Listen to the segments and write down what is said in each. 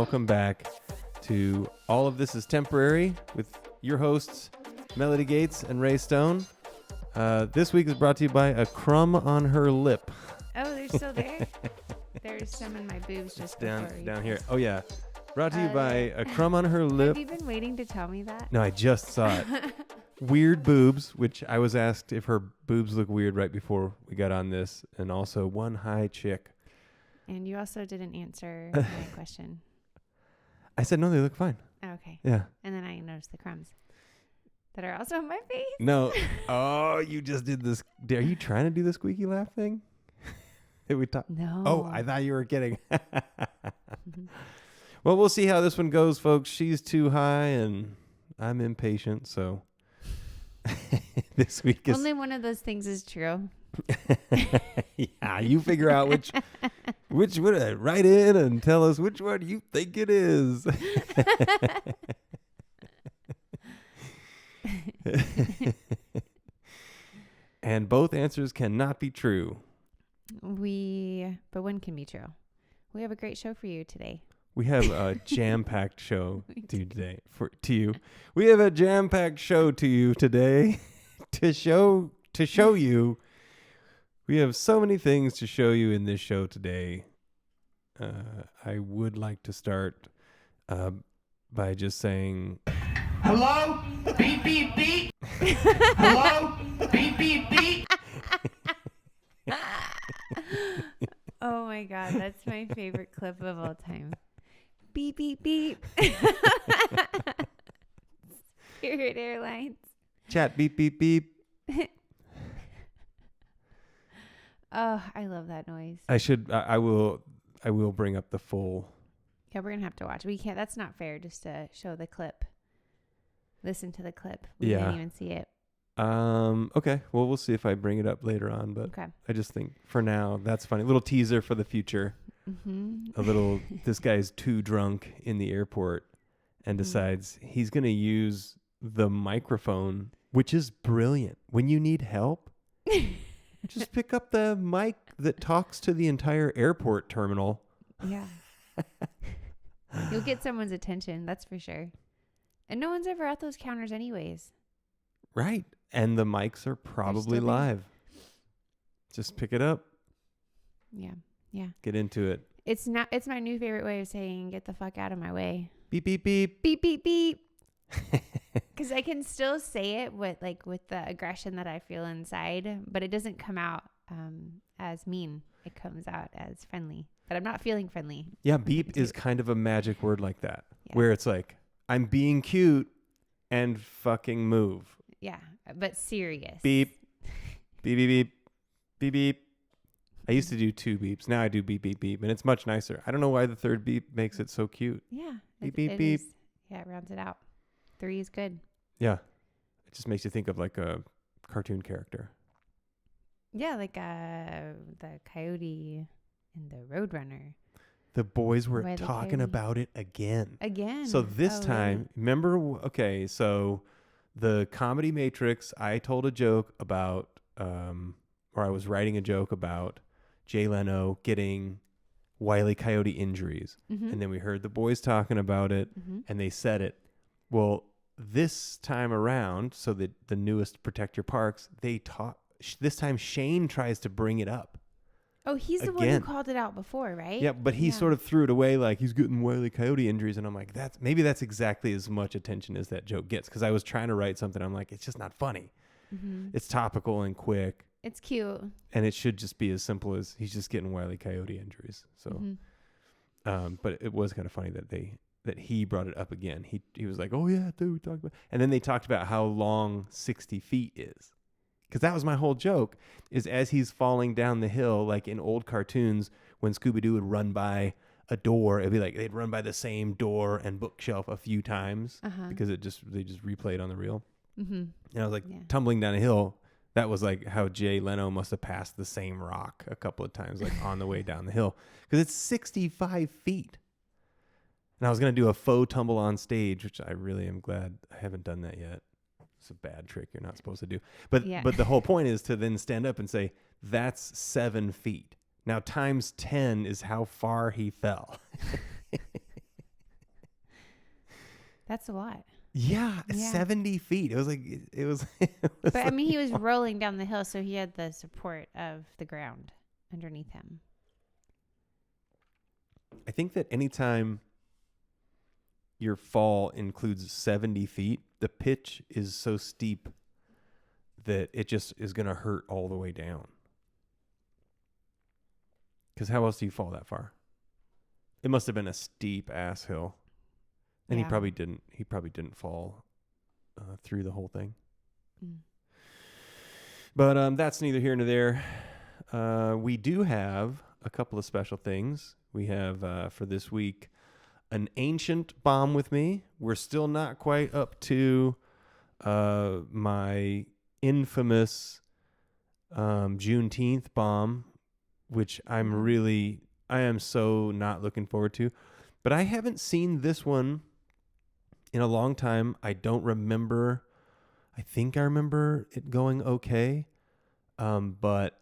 welcome back to All of This is Temporary with your hosts, Melodee Gates and Ray Stone. This week is brought to you by A Crumb on Her Lip. Oh, they're still there? There's some in my boobs just down here. Oh, yeah. Brought to you by A Crumb on Her Lip. Have you been waiting to tell me that? No, I just saw it. Weird boobs, which I was asked if her boobs look weird right before we got on this. And also one high chick. And you also didn't answer my question. I said, no, they look fine. Oh, okay. Yeah. And then I noticed the crumbs that are also on my face. No. Oh, you just did this. Are you trying to do the squeaky laugh thing? Did we talk? No. Oh, I thought you were kidding. Well, we'll see how this one goes, folks. She's too high and I'm impatient, so this week is... Only one of those things is true. Yeah, you figure out which would write in and tell us which one you think it is. And both answers cannot be true. But one can be true. We have a great show for you today. We have a jam-packed show to you. We have a jam-packed show to you today to show you. We have so many things to show you in this show today. I would like to start by just saying, hello? Beep, beep, beep. Hello? Beep, beep, beep. Oh my God, that's my favorite clip of all time. Beep, beep, beep. Spirit Airlines. chat beep, beep, beep. Oh, I love that noise. I will bring up the full. Yeah, we're going to have to watch. We can't, that's not fair just to show the clip. Listen to the clip. We didn't even see it. Okay. Well, we'll see if I bring it up later on, but okay. I just think for now, that's funny. A little teaser for the future. Mm-hmm. This guy's too drunk in the airport and decides he's going to use the microphone, which is brilliant. When you need help, just pick up the mic that talks to the entire airport terminal. Yeah. You'll get someone's attention, that's for sure. And no one's ever at those counters anyways. Right. And the mics are probably live. Just pick it up. Yeah. Yeah. Get into it. It's my new favorite way of saying get the fuck out of my way. Beep, beep, beep. Beep, beep, beep. Because I can still say it with the aggression that I feel inside, but it doesn't come out as mean. It comes out as friendly. But I'm not feeling friendly. Yeah, beep is kind of a magic word like that, where it's like, I'm being cute and fucking move. Yeah, but serious. Beep, beep, beep, beep, beep, beep. I used to do 2 beeps. Now I do beep, beep, beep, and it's much nicer. I don't know why the 3rd beep makes it so cute. Yeah. Beep, beep, beep. Yeah, it rounds it out. 3 is good. Yeah. It just makes you think of like a cartoon character. Yeah, like the coyote and the roadrunner. The boys were talking about it again. So this time, remember, okay, so the Comedy Matrix, I told a joke about, or I was writing a joke about Jay Leno getting Wile E. Coyote injuries. Mm-hmm. And then we heard the boys talking about it, and they said it. Well, this time around, so the newest Protect Your Parks, this time Shane tries to bring it up. Oh, he's the one who called it out before, right? Yeah, but he sort of threw it away like he's getting Wile E. Coyote injuries. And I'm like, maybe that's exactly as much attention as that joke gets. Because I was trying to write something. I'm like, it's just not funny. Mm-hmm. It's topical and quick. It's cute. And it should just be as simple as he's just getting Wile E. Coyote injuries. So, but it was kind of funny that he brought it up again. He was like, oh yeah, dude, we talked about. And then they talked about how long 60 feet is. Because that was my whole joke, is as he's falling down the hill, like in old cartoons, when Scooby-Doo would run by a door, it'd be like they'd run by the same door and bookshelf a few times because they just replayed on the reel. Mm-hmm. And I was like, tumbling down a hill, that was like how Jay Leno must have passed the same rock a couple of times, like on the way down the hill. Because it's 65 feet. And I was going to do a faux tumble on stage, which I really am glad I haven't done that yet. It's a bad trick you're not supposed to do. But the whole point is to then stand up and say, that's 7 feet. Now times 10 is how far he fell. That's a lot. Yeah, Yeah. 70 feet. It was like, it was But I mean, he was rolling down the hill, so he had the support of the ground underneath him. I think that anytime your fall includes 70 feet, the pitch is so steep that it just is going to hurt all the way down. Because how else do you fall that far? It must have been a steep ass hill. And Yeah. he probably didn't fall through the whole thing. Mm. But that's neither here nor there. We do have a couple of special things. We have for this week an ancient bomb with me. We're still not quite up to my infamous Juneteenth bomb, which I am so not looking forward to. But I haven't seen this one in a long time. I don't remember. I think I remember it going okay. But,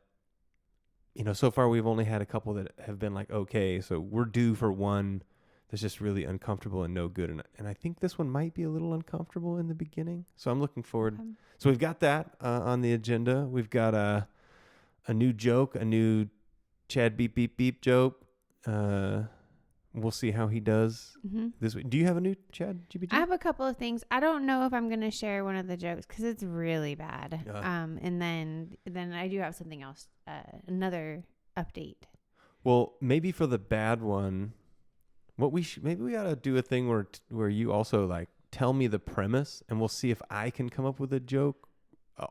you know, so far we've only had a couple that have been like, okay. So we're due for one that's just really uncomfortable and no good. And I think this one might be a little uncomfortable in the beginning. So I'm looking forward. So we've got that on the agenda. We've got a new joke, a new Chad beep, beep, beep joke. We'll see how he does this week. Do you have a new Chad GPT? I have a couple of things. I don't know if I'm going to share one of the jokes because it's really bad. And then I do have something else, another update. Well, maybe for the bad one, maybe we ought to do a thing where you also like tell me the premise, and we'll see if I can come up with a joke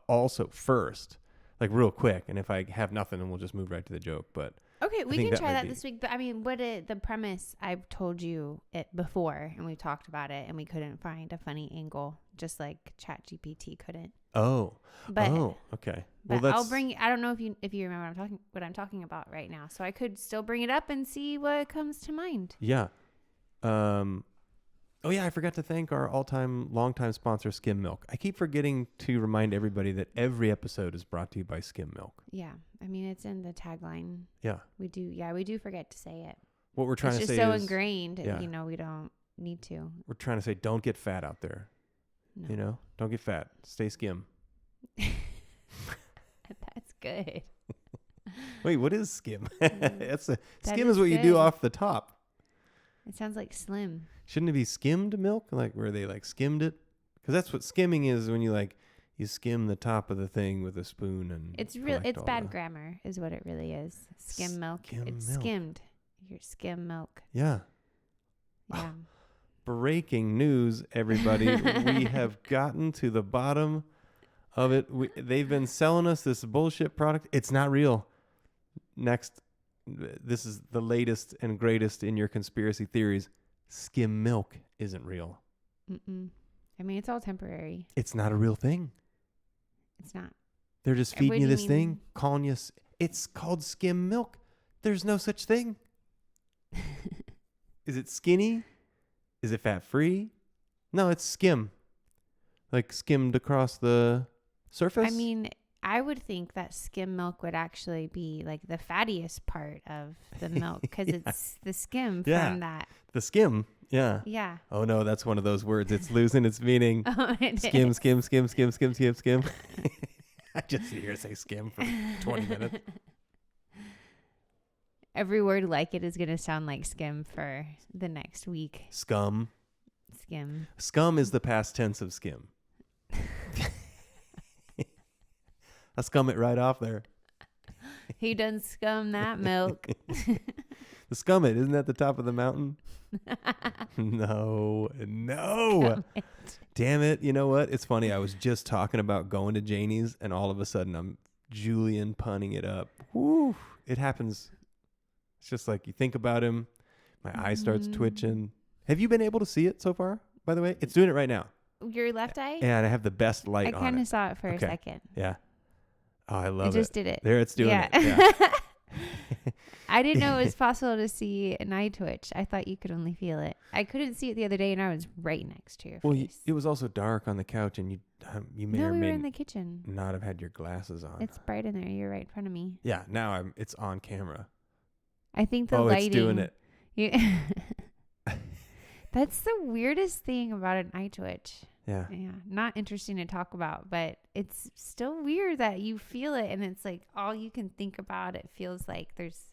also first, like real quick. And if I have nothing, then we'll just move right to the joke. But okay, we can try that this week. But I mean, the premise, I've told you it before, and we talked about it, and we couldn't find a funny angle, just like ChatGPT couldn't. Oh, but okay. But I'll bring. I don't know if you remember what I'm talking about right now. So I could still bring it up and see what comes to mind. Yeah. Oh yeah, I forgot to thank our longtime sponsor, Skim Milk. I keep forgetting to remind everybody that every episode is brought to you by Skim Milk. Yeah, I mean it's in the tagline. Yeah, we do forget to say it. What we're trying to say is it's just so ingrained. Yeah. You know, we don't need to. We're trying to say, don't get fat out there. No. You know, don't get fat. Stay skim. That's good. Wait, what is skim? Skim is what you do off the top. It sounds like slim. Shouldn't it be skimmed milk? Like where they like skimmed it? Because that's what skimming is, when you skim the top of the thing with a spoon and it's bad grammar is what it really is. Skim milk. It's skimmed. Your skim milk. Yeah. Yeah. Breaking news, everybody. We have gotten to the bottom of it. They've been selling us this bullshit product. It's not real. Next, this is the latest and greatest in your conspiracy theories. Skim milk isn't real. Mm-mm. I mean, it's all temporary. It's not a real thing. It's not. They're just feeding you this thing, calling you. It's called skim milk. There's no such thing. Is it skinny? Is it fat-free? No, it's skim. Like skimmed across the surface? I mean, I would think that skim milk would actually be like the fattiest part of the milk because it's the skim from that. The skim, yeah. Yeah. Oh, no, that's one of those words. It's losing its meaning. Oh, skim, skim, skim, skim, skim, skim, skim. I just sit here and say skim for 20 minutes. Every word like it is going to sound like skim for the next week. Scum. Skim. Scum is the past tense of skim. I scum it right off there. He done scum that milk. The scum it, isn't that the top of the mountain? No. Damn it. You know what? It's funny. I was just talking about going to Janie's, and all of a sudden I'm Julian punning it up. Woo. It happens. It's just like you think about him, my eye starts twitching. Have you been able to see it so far, by the way? It's doing it right now. Your left eye? Yeah, and I have the best light on it. I kind of saw it for a second. Yeah. Oh, I love it. It just did it. There, it's doing it. Yeah. I didn't know it was possible to see an eye twitch. I thought you could only feel it. I couldn't see it the other day, and I was right next to your face. It was also dark on the couch, and you may or we may were in the kitchen. Not have had your glasses on. It's bright in there. You're right in front of me. Yeah, now it's on camera. I think the lighting. It's doing it. That's the weirdest thing about an eye twitch. Yeah. Yeah, not interesting to talk about, but it's still weird that you feel it and it's like all you can think about. It feels like there's,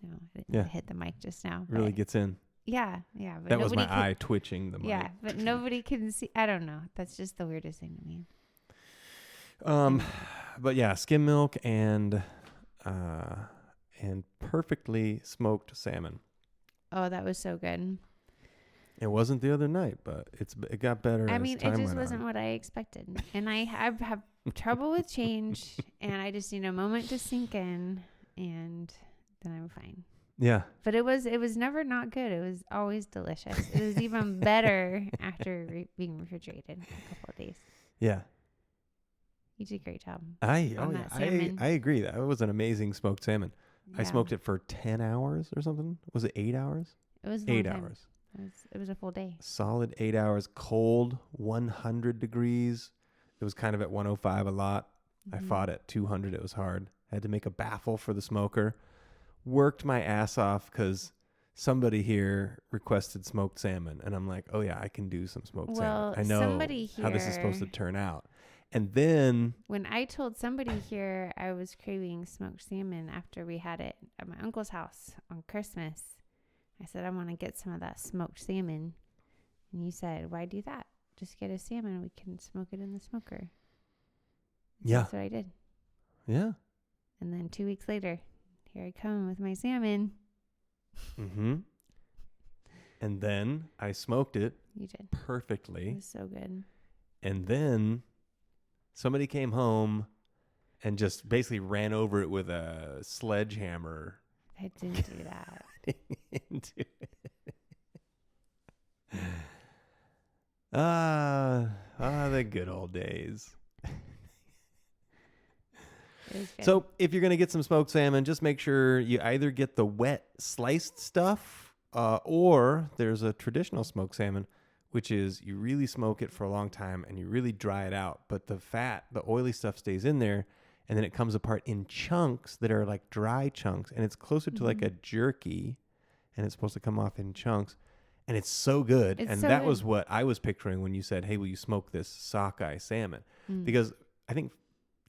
I didn't hit the mic just now. Really gets in. Yeah. But that was my eye twitching the mic. Yeah, but nobody can see. I don't know. That's just the weirdest thing to me. But yeah, skim milk and perfectly smoked salmon. Oh, that was so good. It wasn't the other night, but it got better. I as mean, time it just went wasn't on. what I expected, and I have trouble with change, and I just need a moment to sink in, and then I'm fine. Yeah. But it was never not good. It was always delicious. It was even better after being refrigerated a couple of days. Yeah. You did a great job. I salmon. agree. That was an amazing smoked salmon. I Yeah. smoked it for 10 hours or something. Was it 8 hours? It was a long 8 time. hours. It was a full day. Solid 8 hours. Cold, 100 degrees. It was kind of at 105 a lot. I fought at 200. It was hard. I had to make a baffle for the smoker. Worked my ass off because somebody here requested smoked salmon. And I'm like, oh, yeah, I can do some smoked salmon. I know somebody how this is supposed to here- turn out. And then, When I told somebody here I was craving smoked salmon after we had it at my uncle's house on Christmas, I said, I want to get some of that smoked salmon. And you said, why do that? Just get a salmon. We can smoke it in the smoker. yeah, That's what I did. yeah. And then 2 weeks later, here I come with my salmon. Mm-hmm. And then I smoked it You did. It perfectly. was so good. And then somebody came home and just basically ran over it with a sledgehammer. I didn't do that. into it. The good old days. It was good. So if you're going to get some smoked salmon, just make sure you either get the wet sliced stuff or there's a traditional smoked salmon, which is you really smoke it for a long time and you really dry it out. But the fat, the oily stuff stays in there and then it comes apart in chunks that are like dry chunks. And it's closer to like a jerky and it's supposed to come off in chunks. And it's so good. It's and so that good. was what I was picturing when you said, hey, will you smoke this sockeye salmon? Because I think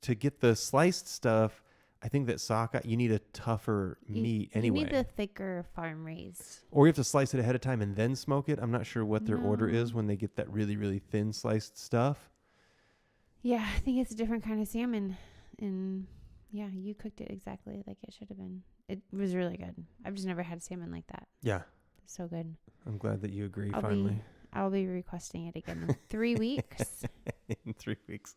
to get the sliced stuff, I think that sockeye, you need a tougher meat anyway. You need the thicker farm raised. Or you have to slice it ahead of time and then smoke it. I'm not sure what their order is when they get that really, really thin sliced stuff. Yeah, I think it's a different kind of salmon. And yeah, you cooked it exactly like it should have been. It was really good. I've just never had salmon like that. Yeah. It's so good. I'm glad that you agree I'll finally. I'll be requesting it again in 3 weeks. In 3 weeks.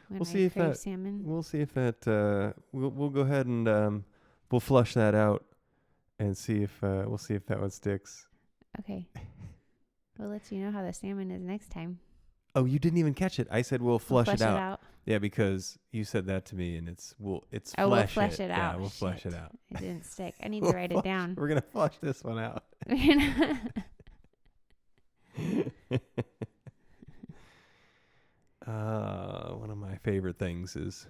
When We'll I see if crave that- salmon. We'll see if that, we'll go ahead and we'll flush that out and see if, we'll see if that one sticks. Okay. We'll let you know how the salmon is next time. Oh, you didn't even catch it. I said we'll flush it out. out. Yeah, because you said that to me, and it's Oh, flesh we'll flesh it Yeah, out. we'll flesh Shit. it out. It didn't stick. I need We'll to write flush- it down. We're gonna flush this one out. One of my favorite things is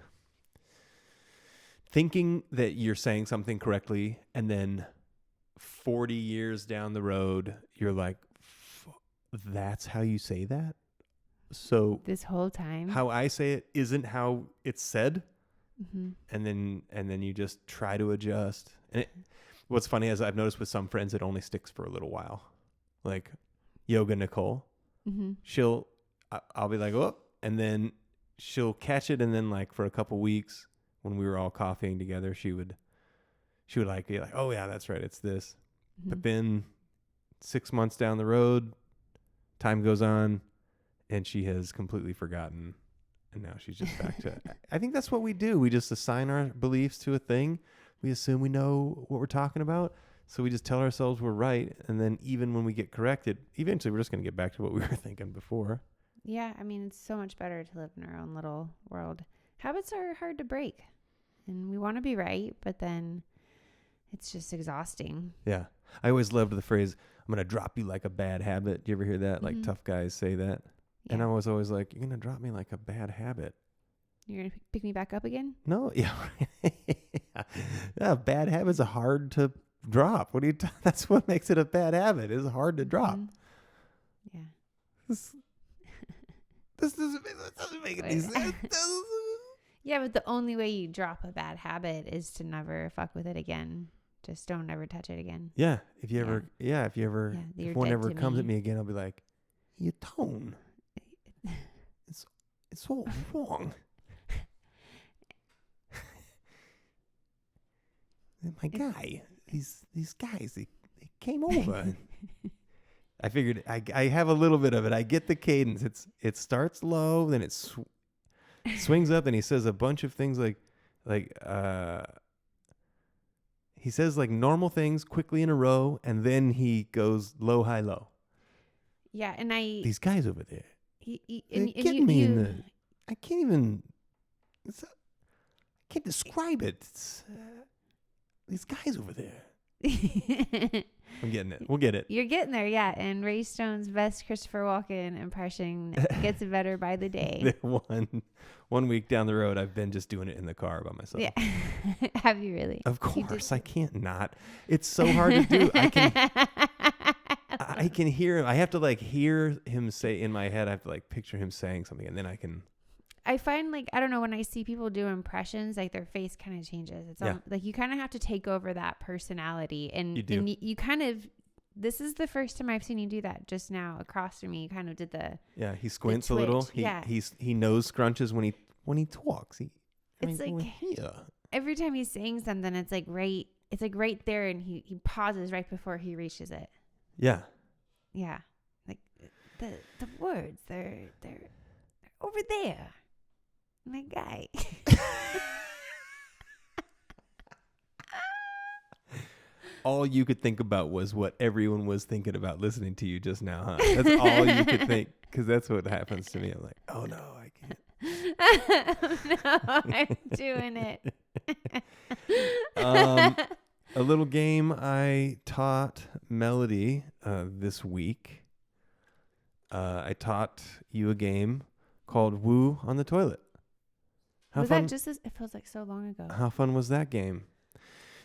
thinking that you're saying something correctly, and then 40 years down the road, you're like, "That's how you say that." So This whole time. how I say it isn't how it's said. Mm-hmm. And then you just try to adjust. And what's funny is I've noticed with some friends it only sticks for a little while. Like Yoga Nicole, Mm-hmm. I'll be like, oh, and then she'll catch it, and then like for a couple weeks when we were all coffeeing together, she would like be like, oh yeah, that's right, it's this. Mm-hmm. But then 6 months down the road, time goes on, and she has completely forgotten. And now she's just back to I think that's what we do. We just assign our beliefs to a thing. We assume we know what we're talking about. So we just tell ourselves we're right. And then even when we get corrected, eventually we're just going to get back to what we were thinking before. Yeah, I mean, it's so much better to live in our own little world. Habits are hard to break. And we want to be right, but then it's just exhausting. Yeah. I always loved the phrase, I'm going to drop you like a bad habit. Do you ever hear that? Like Mhm. tough guys say that. Yeah. And I was always like, you're going to drop me like a bad habit. You're going to pick me back up again? No, yeah. Yeah, bad habits are hard to drop. What do you? That's what makes it a bad habit. It's hard to drop. Yeah. This doesn't make any sense. Yeah, but the only way you drop a bad habit is to never fuck with it again. Just don't ever touch it again. Yeah. If one ever comes at me again, I'll be like, your tone. It's all wrong. My guy, these guys, they came over. I figured I have a little bit of it. I get the cadence. It starts low, then it swings up, and he says a bunch of things like he says like normal things quickly in a row, and then he goes low, high, low. Yeah, and these guys over there. I can't even. I can't describe it. It's, these guys over there. I'm getting it. We'll get it. You're getting there, yeah. And Ray Stone's best Christopher Walken impression gets better by the day. One week down the road, I've been just doing it in the car by myself. Yeah. Have you really? Of course, I can't not. It's so hard to do. I can hear him. I have to like hear him say in my head. I have to like picture him saying something, and then I can. I find like, I don't know, when I see people do impressions, like their face kind of changes. It's like you kind of have to take over that personality, and you do. And you kind of. This is the first time I've seen you do that. Just now across from me, you kind of did the. Yeah, he squints a little. He nose scrunches when he talks. Every time he's saying something, it's like right there, and he pauses right before he reaches it. Yeah. Yeah, like the words they're over there. My guy. All you could think about was what everyone was thinking about listening to you just now, huh? That's all you could think, because that's what happens to me. I'm like, oh no, I can't. No, I'm doing it. A little game I taught Melodee this week. I taught you a game called Woo on the Toilet. How fun? It feels like so long ago. How fun was that game?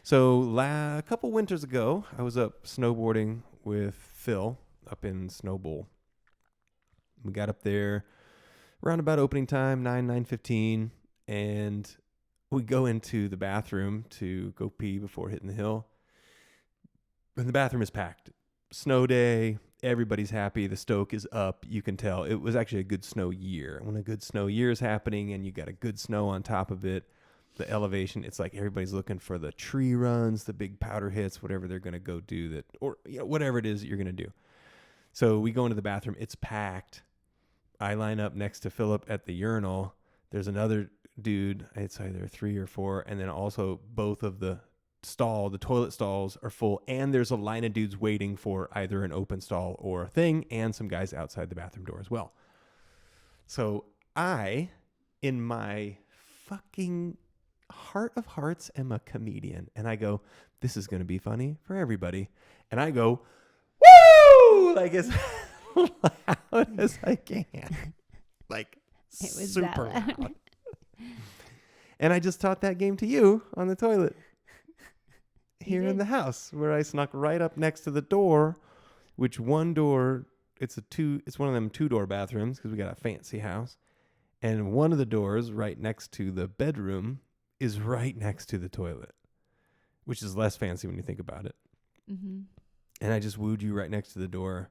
So a couple winters ago, I was up snowboarding with Phil up in Snow Bowl. We got up there around about opening time, 9:15, and we go into the bathroom to go pee before hitting the hill. And the bathroom is packed. Snow day. Everybody's happy. The stoke is up. You can tell it was actually a good snow year. When a good snow year is happening and you got a good snow on top of it, the elevation, it's like everybody's looking for the tree runs, the big powder hits, whatever they're going to go do that, or whatever it is that you're going to do. So we go into the bathroom. It's packed. I line up next to Philip at the urinal. There's another dude. It's either 3 or 4. And then also both of the toilet stalls are full, and there's a line of dudes waiting for either an open stall or a thing, and some guys outside the bathroom door as well. So I, in my fucking heart of hearts, am a comedian, and I go, this is going to be funny for everybody. And I go, woo, like as loud as I can. Like, it was super loud. And I just taught that game to you on the toilet here in the house, where I snuck right up next to the door, which one door, it's one of them 2-door bathrooms because we got a fancy house. And one of the doors right next to the bedroom is right next to the toilet, which is less fancy when you think about it. Mm-hmm. And I just wooed you right next to the door.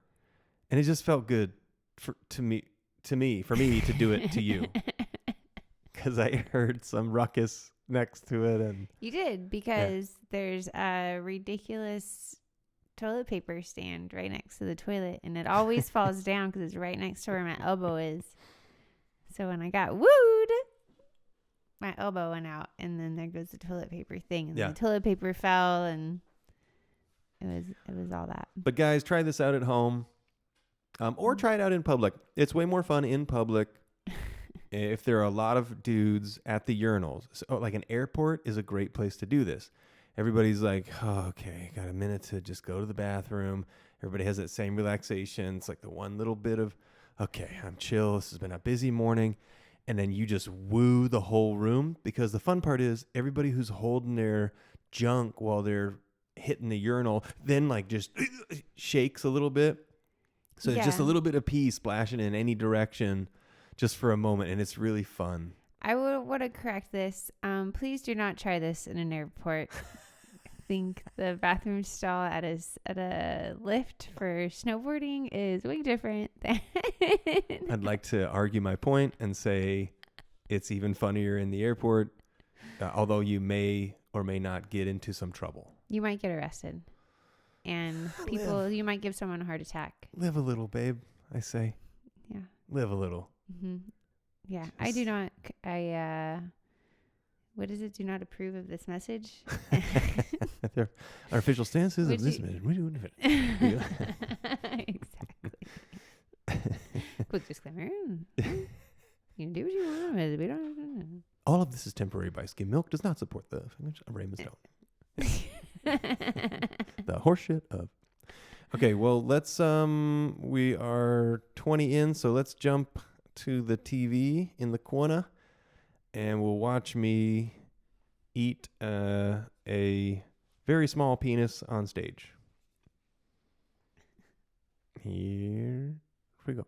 And it just felt good for me to do it to you. Because I heard some ruckus next to it, and you did, because there's a ridiculous toilet paper stand right next to the toilet, and it always falls down because it's right next to where my elbow is. So when I got wooed, my elbow went out, and then there goes the toilet paper thing, and the toilet paper fell, and it was all that. But guys, try this out at home, or try it out in public. It's way more fun in public. If there are a lot of dudes at the urinals, so like an airport is a great place to do this. Everybody's like, oh, okay, got a minute to just go to the bathroom. Everybody has that same relaxation. It's like the one little bit of, okay, I'm chill. This has been a busy morning. And then you just woo the whole room, because the fun part is everybody who's holding their junk while they're hitting the urinal, then like just shakes a little bit. So it's just a little bit of pee splashing in any direction just for a moment, and it's really fun. I would want to correct this. Please do not try this in an airport. I think the bathroom stall at a lift for snowboarding is way different than I'd like to argue my point and say it's even funnier in the airport, although you may or may not get into some trouble. You might get arrested. And you might give someone a heart attack. Live a little, babe, I say. Yeah. Live a little. Mm-hmm. Yeah. I do not, what is it? Do not approve of this message. Our official stance is of this message. Exactly. Quick disclaimer. You can do what you want. We don't. All of this is temporary by Skim Milk does not support the Raymond Stone. The horseshit of. Okay, well, let's we are 20 in, so let's jump to the TV in the corner and we'll watch me eat a very small penis on stage. Here we go.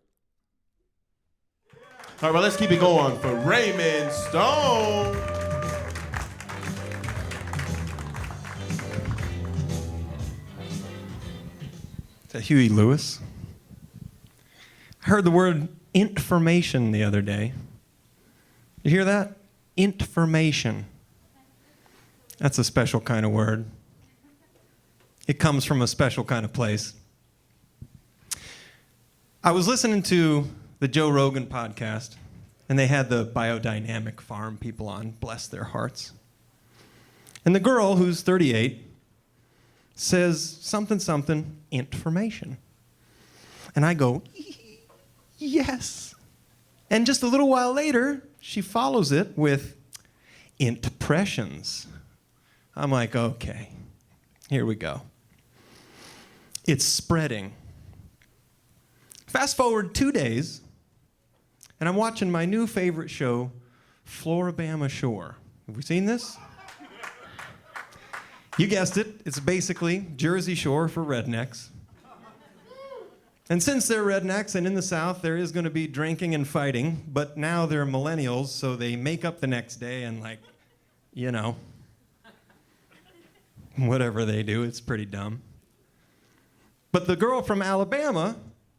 All right, well, let's keep it going for Raymond Stone. Is that Huey Lewis? I heard the word information the other day. You hear that? Information. That's a special kind of word. It comes from a special kind of place. I was listening to the Joe Rogan podcast, and they had the biodynamic farm people on, bless their hearts. And the girl, who's 38, says something, information. And I go, yes. And just a little while later, she follows it with impressions. I'm like, okay, here we go. It's spreading. Fast forward 2 days, and I'm watching my new favorite show, Floribama Shore. Have we seen this? You guessed it. It's basically Jersey Shore for rednecks. And since they're rednecks and in the South, there is going to be drinking and fighting, but now they're millennials, so they make up the next day and, like, you know, whatever they do, it's pretty dumb. But the girl from Alabama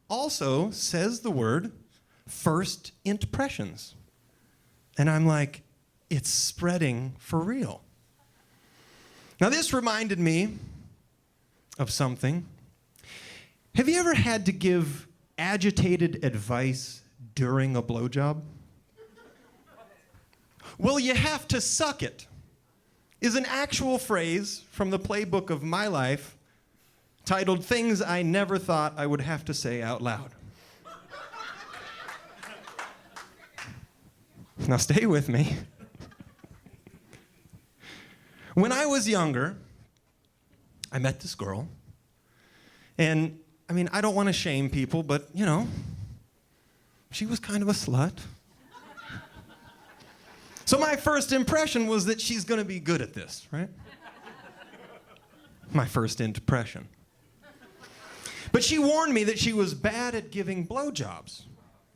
also says the word first impressions. And I'm like, it's spreading for real. Now, this reminded me of something. Have you ever had to give agitated advice during a blowjob? Well, you have to suck it is an actual phrase from the playbook of my life titled Things I Never Thought I Would Have to Say Out Loud. Now stay with me. When I was younger, I met this girl, and I mean, I don't want to shame people, but, you know, she was kind of a slut. So my first impression was that she's going to be good at this, right? My first impression. But she warned me that she was bad at giving blowjobs.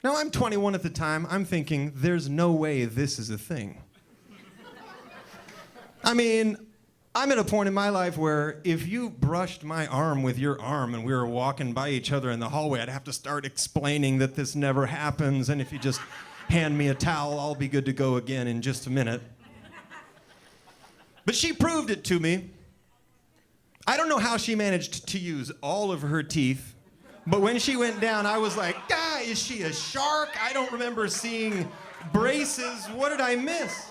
Now, I'm 21 at the time. I'm thinking, there's no way this is a thing. I mean, I'm at a point in my life where if you brushed my arm with your arm and we were walking by each other in the hallway, I'd have to start explaining that this never happens, and if you just hand me a towel, I'll be good to go again in just a minute. But she proved it to me. I don't know how she managed to use all of her teeth, but when she went down, I was like, ah, is she a shark? I don't remember seeing braces. What did I miss?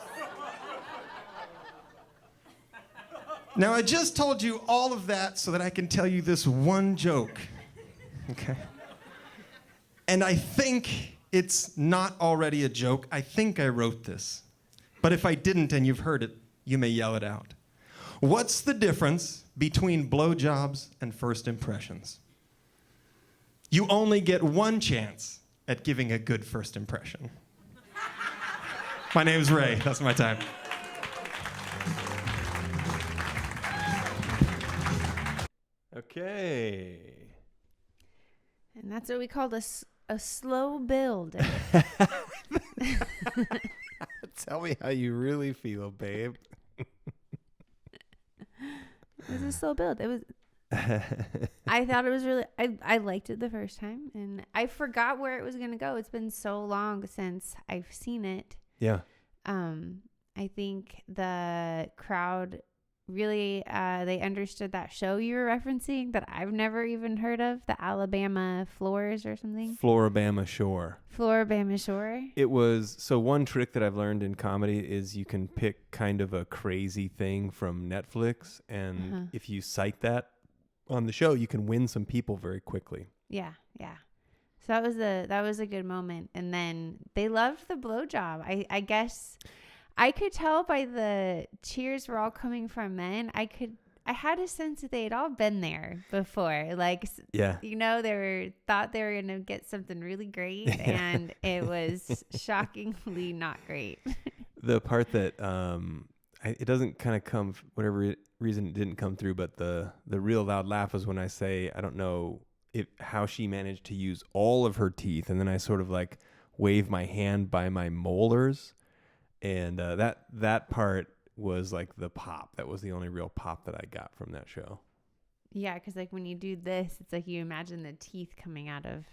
Now, I just told you all of that so that I can tell you this one joke, okay? And I think it's not already a joke. I think I wrote this. But if I didn't and you've heard it, you may yell it out. What's the difference between blowjobs and first impressions? You only get one chance at giving a good first impression. My name's Ray. That's my time. Okay. And that's what we called a slow build. Tell me how you really feel, babe. It was a slow build. It was. I thought it was really. I liked it the first time, and I forgot where it was gonna go. It's been so long since I've seen it. Yeah. I think the crowd really they understood that show you were referencing that I've never even heard of, the Alabama Floors or something. Floribama Shore. Floribama Shore. It was, so one trick that I've learned in comedy is you can pick kind of a crazy thing from Netflix, and if you cite that on the show, you can win some people very quickly. Yeah. So that was a good moment. And then they loved the blowjob. I guess I could tell by the cheers were all coming from men. I had a sense that they had all been there before. Like, Yeah. you know, thought they were going to get something really great, and it was shockingly not great. The part that it doesn't kind of come, whatever reason it didn't come through, but the real loud laugh was when I say, I don't know how she managed to use all of her teeth, and then I sort of like wave my hand by my molars, and that part was like the pop. That was the only real pop that I got from that show. Yeah, because like when you do this, it's like you imagine the teeth coming out of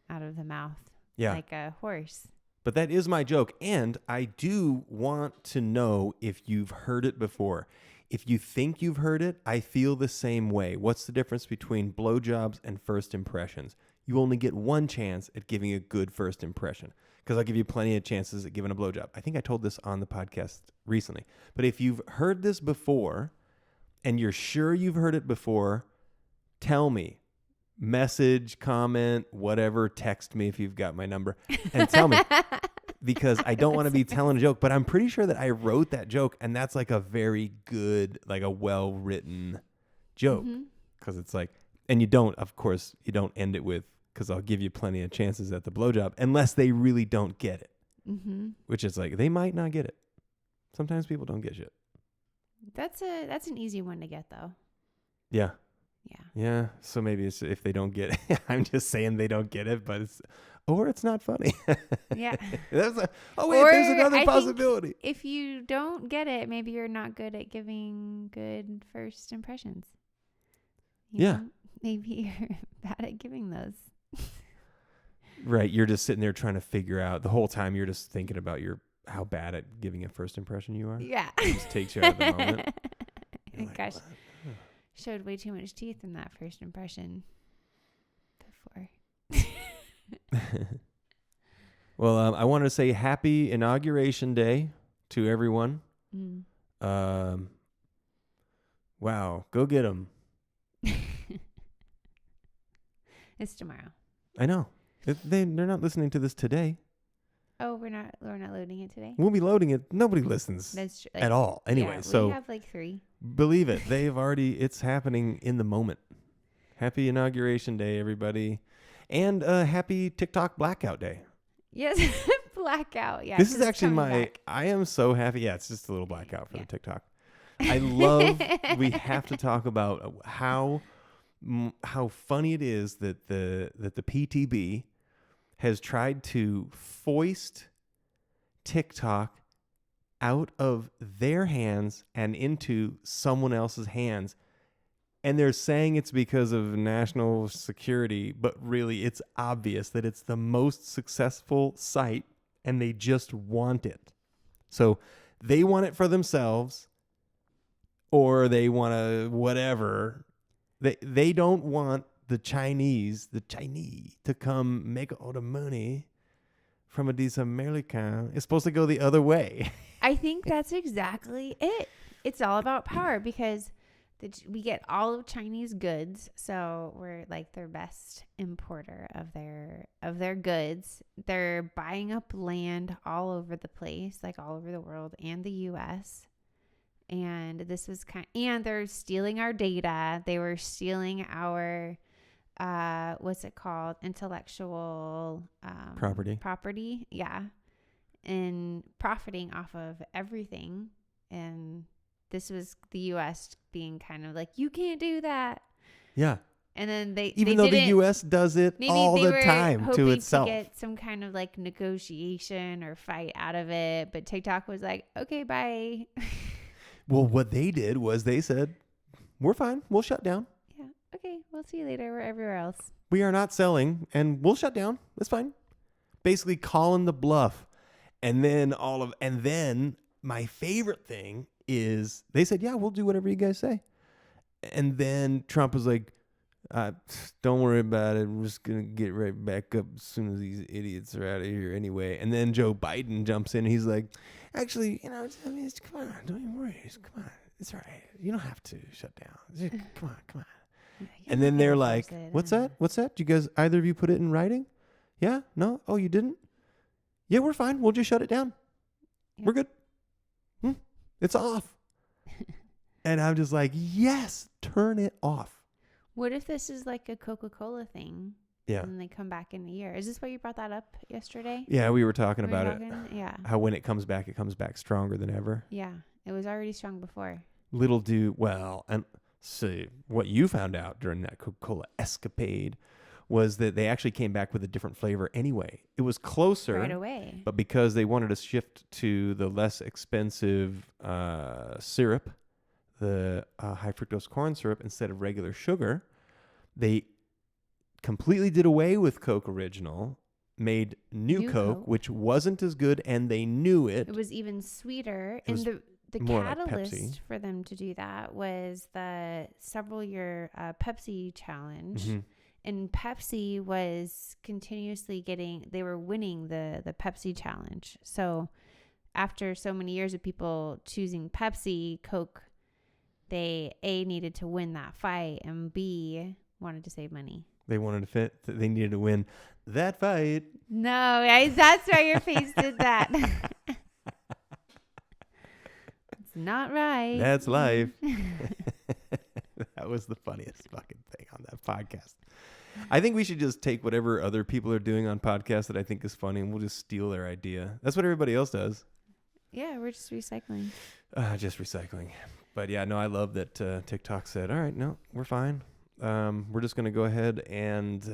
the mouth. Yeah, like a horse. But that is my joke, and I do want to know if you've heard it before. If you think you've heard it, I feel the same way. What's the difference between blowjobs and first impressions? You only get one chance at giving a good first impression, because I'll give you plenty of chances at giving a blowjob. I think I told this on the podcast recently. But if you've heard this before and you're sure you've heard it before, tell me. Message, comment, whatever, text me if you've got my number and tell me, because I don't want to be telling a joke, but I'm pretty sure that I wrote that joke, and that's like a very good, like a well-written joke, because it's like, and you don't end it with, because I'll give you plenty of chances at the blowjob unless they really don't get it, which is like, they might not get it. Sometimes people don't get shit. That's an easy one to get though. Yeah. Yeah. So maybe it's if they don't get it. I'm just saying they don't get it, but it's not funny. Yeah. There's another possibility. If you don't get it, maybe you're not good at giving good first impressions. You know? Maybe you're bad at giving those. Right. You're just sitting there trying to figure out the whole time. You're just thinking about how bad at giving a first impression you are. Yeah. It just takes you out of the moment. Gosh. Showed way too much teeth in that first impression before. Well, I wanted to say happy Inauguration Day to everyone. Wow, go get them. It's tomorrow. I know. They're not listening to this today. Oh, we're not loading it today. We'll be loading it. Nobody listens That's true. at all. Anyway, yeah, so we have like 3. Believe it. It's happening in the moment. Happy Inauguration Day, everybody. And happy TikTok Blackout Day. Yes, blackout. Yeah. This is actually I am so happy. Yeah, it's just a little blackout for the TikTok. I love, we have to talk about how funny it is that the PTB has tried to foist TikTok out of their hands and into someone else's hands. And they're saying it's because of national security, but really it's obvious that it's the most successful site and they just want it. So they want it for themselves, or they want to whatever. They don't want the Chinese to come make all the money from these Americans. It's supposed to go the other way. I think that's exactly it. It's all about power, because we get all of Chinese goods, so we're like their best importer of their goods. They're buying up land all over the place, like all over the world and the U.S. And this was and they're stealing our data. They were stealing our what's it called? Intellectual property. Yeah. And profiting off of everything. And this was the U.S. being kind of like, you can't do that. Yeah. And then Even though the U.S. does it all the time to itself. To get some kind of like negotiation or fight out of it, but TikTok was like, okay, bye. Well, what they did was they said, we're fine. We'll shut down. Yeah. Okay. We'll see you later. We're everywhere else. We are not selling and we'll shut down. That's fine. Basically calling the bluff. And then my favorite thing is they said, yeah, we'll do whatever you guys say. And then Trump was like, don't worry about it. We're just going to get right back up as soon as these idiots are out of here anyway. And then Joe Biden jumps in. And he's like, actually, come on. Don't even worry. Come on. It's all right. You don't have to shut down. Come on. And then they're like, what's that? Did you guys, either of you put it in writing? Yeah? No? Oh, you didn't? Yeah, we're fine. We'll just shut it down. Yep. We're good. It's off. And I'm just like, yes, turn it off. What if this is like a Coca-Cola thing? Yeah. And they come back in a year. Is this why you brought that up yesterday? Yeah, we were talking about it. Yeah. How when it comes back stronger than ever. Yeah. It was already strong before. And see, what you found out during that Coca-Cola escapade was that they actually came back with a different flavor anyway. It was closer right away. But because they wanted to shift to the less expensive syrup, the high fructose corn syrup instead of regular sugar, they completely did away with Coke Original, made new Coke, which wasn't as good, and they knew it. It was even sweeter. And the catalyst like for them to do that was the several-year Pepsi challenge. Mm-hmm. And Pepsi was continuously they were winning the Pepsi challenge. So after so many years of people choosing Pepsi, Coke, they A, needed to win that fight, and B, wanted to save money. They wanted to fit. They needed to win that fight. No, that's why your face did that. It's not right. That's life. That was the funniest fucking thing on that podcast. I think we should just take whatever other people are doing on podcasts that I think is funny, and we'll just steal their idea. That's what everybody else does. Yeah, we're just recycling. Just recycling. But yeah, no, I love that TikTok said, all right, no, we're fine. We're just going to go ahead and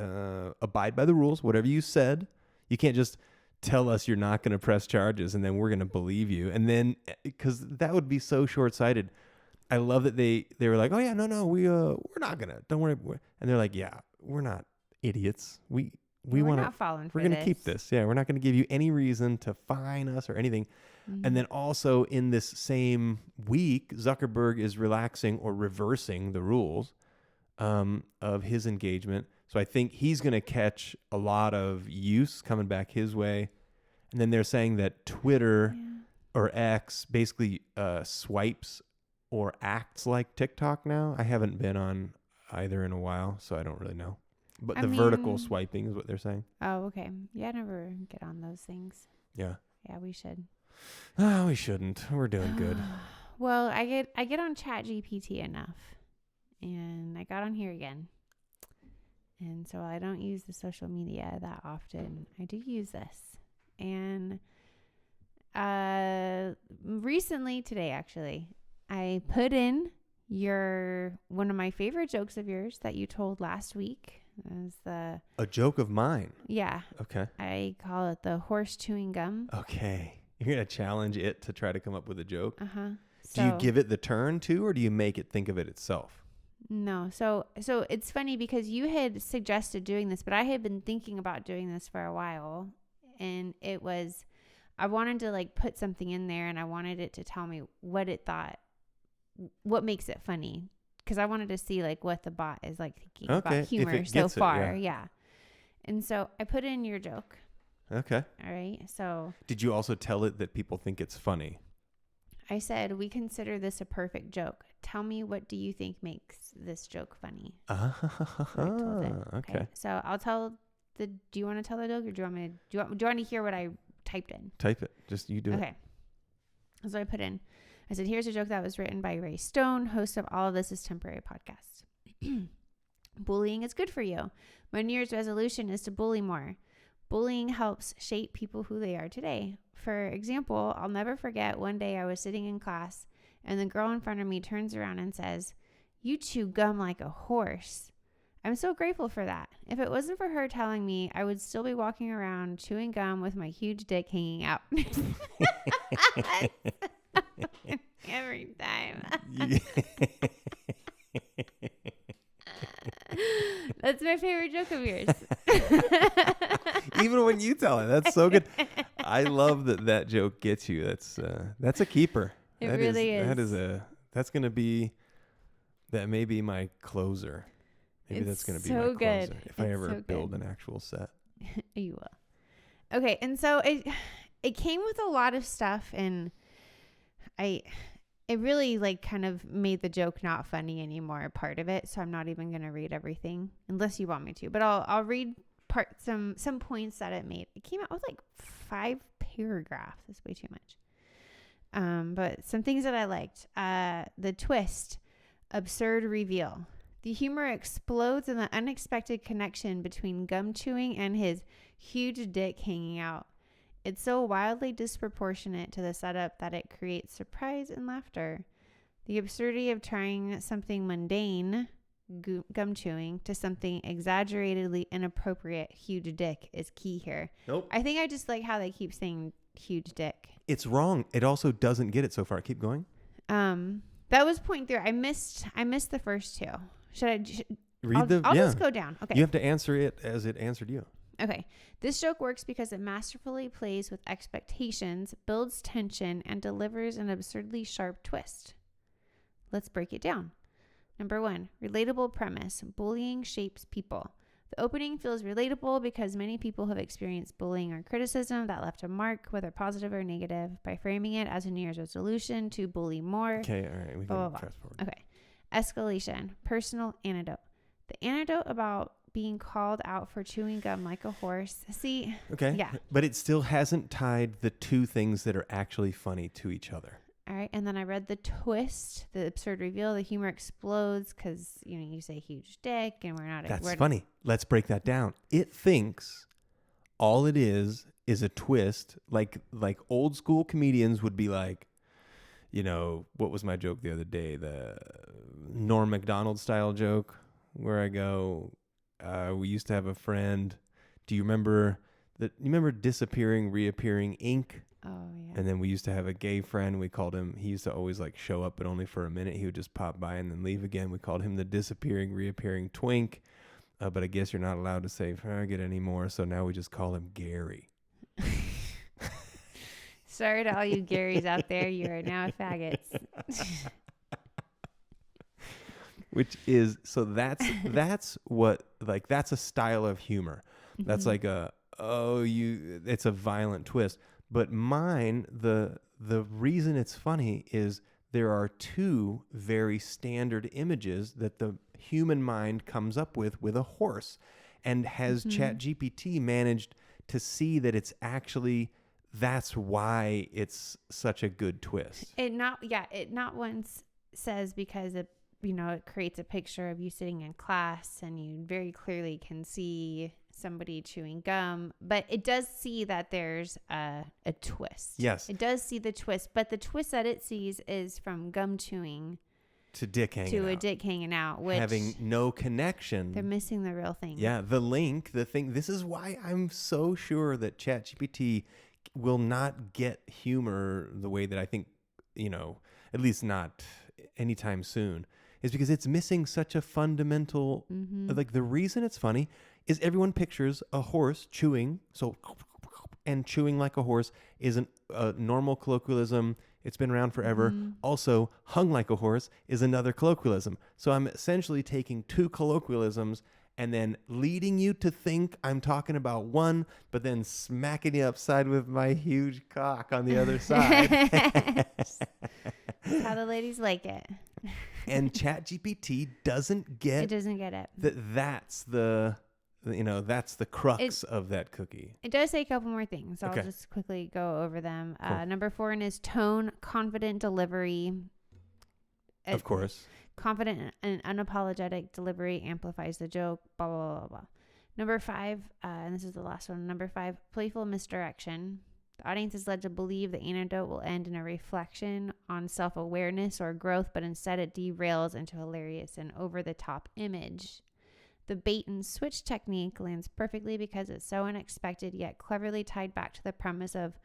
abide by the rules. Whatever you said, you can't just tell us you're not going to press charges and then we're going to believe you. And then, because that would be so short-sighted. I love that they were like, oh yeah, no, we're not going to, don't worry. And they're like, yeah, we're not idiots. We're not falling for We're going to keep this. Yeah, we're not going to give you any reason to fine us or anything. Mm-hmm. And then also in this same week, Zuckerberg is relaxing or reversing the rules of his engagement. So I think he's going to catch a lot of use coming back his way. And then they're saying that Twitter or X basically swipes or acts like TikTok now. I haven't been on either in a while, so I don't really know. But vertical swiping is what they're saying. Oh, okay. Yeah, I never get on those things. Yeah. Yeah, we should. Oh, we shouldn't. We're doing good. Well, I get on ChatGPT enough. And I got on here again. And so I don't use the social media that often. I do use this. And recently, today actually, I put in one of my favorite jokes of yours that you told last week. A joke of mine? Yeah. Okay. I call it the horse chewing gum. Okay. You're going to challenge it to try to come up with a joke? Uh-huh. Do you give it the turn too, or do you make it think of it itself? No. So it's funny because you had suggested doing this, but I had been thinking about doing this for a while. And I wanted to like put something in there, and I wanted it to tell me what it thought, what makes it funny. Because I wanted to see like what the bot is like thinking about humor so far. Yeah. And so I put in your joke. Okay. All right. So did you also tell it that people think it's funny? I said, we consider this a perfect joke. Tell me, what do you think makes this joke funny? I told it. Okay. So I'll tell do you want to tell the joke, or do you want to hear what I typed in? Type it. Just you do it. Okay. So I put in, I said, here's a joke that was written by Ray Stone, host of All of This Is Temporary podcast. Bullying is good for you. My New Year's resolution is to bully more. Bullying helps shape people who they are today. For example, I'll never forget one day I was sitting in class and the girl in front of me turns around and says, You chew gum like a horse. I'm so grateful for that. If it wasn't for her telling me, I would still be walking around chewing gum with my huge dick hanging out. Every time. That's my favorite joke of yours. Even when you tell it, that's so good. I love that joke gets you. That's a keeper. It really is. That may be my closer. Maybe It's that's going to be so my closer good. if I It's ever so build good. an actual set. You will. Okay, and so it came with a lot of stuff, and it really like kind of made the joke not funny anymore, part of it. So I'm not even going to read everything unless you want me to, but I'll read some points that it made. It came out with like 5 paragraphs. That's way too much. But some things that I liked. The twist, absurd reveal. The humor explodes in the unexpected connection between gum chewing and his huge dick hanging out. It's so wildly disproportionate to the setup that it creates surprise and laughter. The absurdity of trying something mundane, gum chewing, to something exaggeratedly inappropriate, huge dick, is key here. Nope. I think I just like how they keep saying huge dick. It's wrong. It also doesn't get it so far. Keep going. That was point 3. I missed the first 2. Should I Read I'll just go down. Okay. You have to answer it as it answered you. Okay. This joke works because it masterfully plays with expectations, builds tension, and delivers an absurdly sharp twist. Let's break it down. Number 1, relatable premise. Bullying shapes people. The opening feels relatable because many people have experienced bullying or criticism that left a mark, whether positive or negative. By framing it as a New Year's resolution to bully more. Okay, all right. We can fast forward. Okay. Escalation. Personal anecdote. The anecdote about being called out for chewing gum like a horse. See? Okay. Yeah. But it still hasn't tied the 2 things that are actually funny to each other. All right. And then I read the twist, the absurd reveal. The humor explodes because, you say huge dick and we're not. That's funny. Let's break that down. It thinks all it is a twist. Like old school comedians would be like, what was my joke the other day? The Norm Macdonald style joke where I go, we used to have a friend. Do you remember disappearing, reappearing ink? Oh, yeah. And then we used to have a gay friend. We called him, he used to always like show up, but only for a minute. He would just pop by and then leave again. We called him the disappearing, reappearing twink. But I guess you're not allowed to say Farragut anymore. So now we just call him Gary. Sorry to all you Garys out there. You are now faggots. Which is, so that's what, like, that's a style of humor. That's like it's a violent twist. But mine, the reason it's funny is there are 2 very standard images that the human mind comes up with a horse. And has ChatGPT managed to see that it's actually, that's why it's such a good twist. It not once says because it creates a picture of you sitting in class and you very clearly can see somebody chewing gum, but it does see that there's a twist. Yes. It does see the twist, but the twist that it sees is from gum chewing to dick hanging out. a dick hanging out, which having no connection. They're missing the real thing. Yeah, the link, the thing. This is why I'm so sure that ChatGPT will not get humor the way that I think, at least not anytime soon, is because it's missing such a fundamental, like the reason it's funny is everyone pictures a horse chewing, and chewing like a horse is a normal colloquialism. It's been around forever. Also, hung like a horse is another colloquialism. So I'm essentially taking 2 colloquialisms and then leading you to think I'm talking about one, but then smacking you upside with my huge cock on the other side. That's how the ladies like it. And ChatGPT doesn't get It doesn't get it. That's the crux of that cookie. It does say a couple more things. I'll Okay. just quickly go over them. Cool. Number 4 is tone, confident delivery. Of course. Confident and unapologetic delivery amplifies the joke, blah, blah, blah, blah. Number 5, and this is the last one. Number 5, playful misdirection. The audience is led to believe the anecdote will end in a reflection on self-awareness or growth, but instead it derails into hilarious and over-the-top image. The bait and switch technique lands perfectly because it's so unexpected yet cleverly tied back to the premise of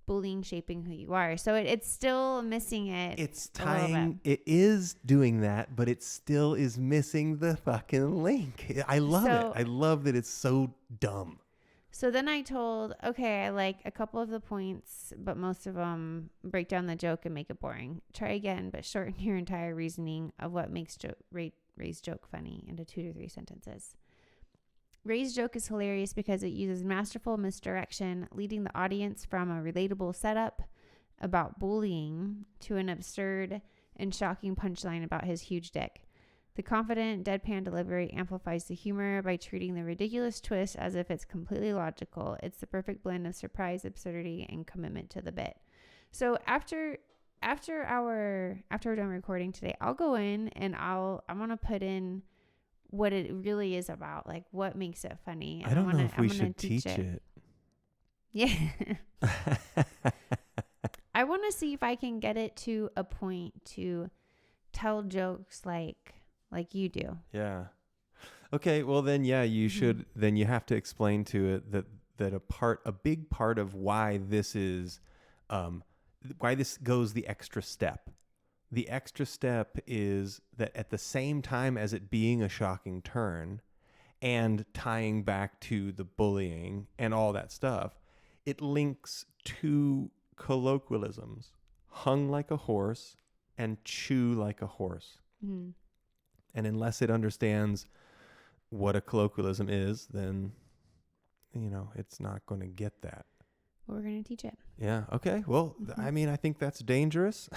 bullying shaping who you are. So it's still missing it. It's tying. It is doing that, but it still is missing the fucking link. I love it. I love that it's so dumb. So then I told, okay, I like a couple of the points, but most of them break down the joke and make it boring. Try again, but shorten your entire reasoning of what makes Ray's joke funny into 2 to 3 sentences. Ray's joke is hilarious because it uses masterful misdirection, leading the audience from a relatable setup about bullying to an absurd and shocking punchline about his huge dick. The confident, deadpan delivery amplifies the humor by treating the ridiculous twist as if it's completely logical. It's the perfect blend of surprise, absurdity, and commitment to the bit. So after we're done recording today, I'll go in and I'm gonna put in what it really is about, like what makes it funny. I don't know if we should teach it. Yeah. I want to see if I can get it to a point to tell jokes like you do. Yeah. Okay. Well, then, yeah, you should. Then you have to explain to it that a big part of why this is, why this goes the extra step. The extra step is that at the same time as it being a shocking turn and tying back to the bullying and all that stuff, it links two colloquialisms: hung like a horse and chew like a horse. Mm. And unless it understands what a colloquialism is, then, it's not going to get that. We're going to teach it. Yeah. Okay. Well, I mean, I think that's dangerous.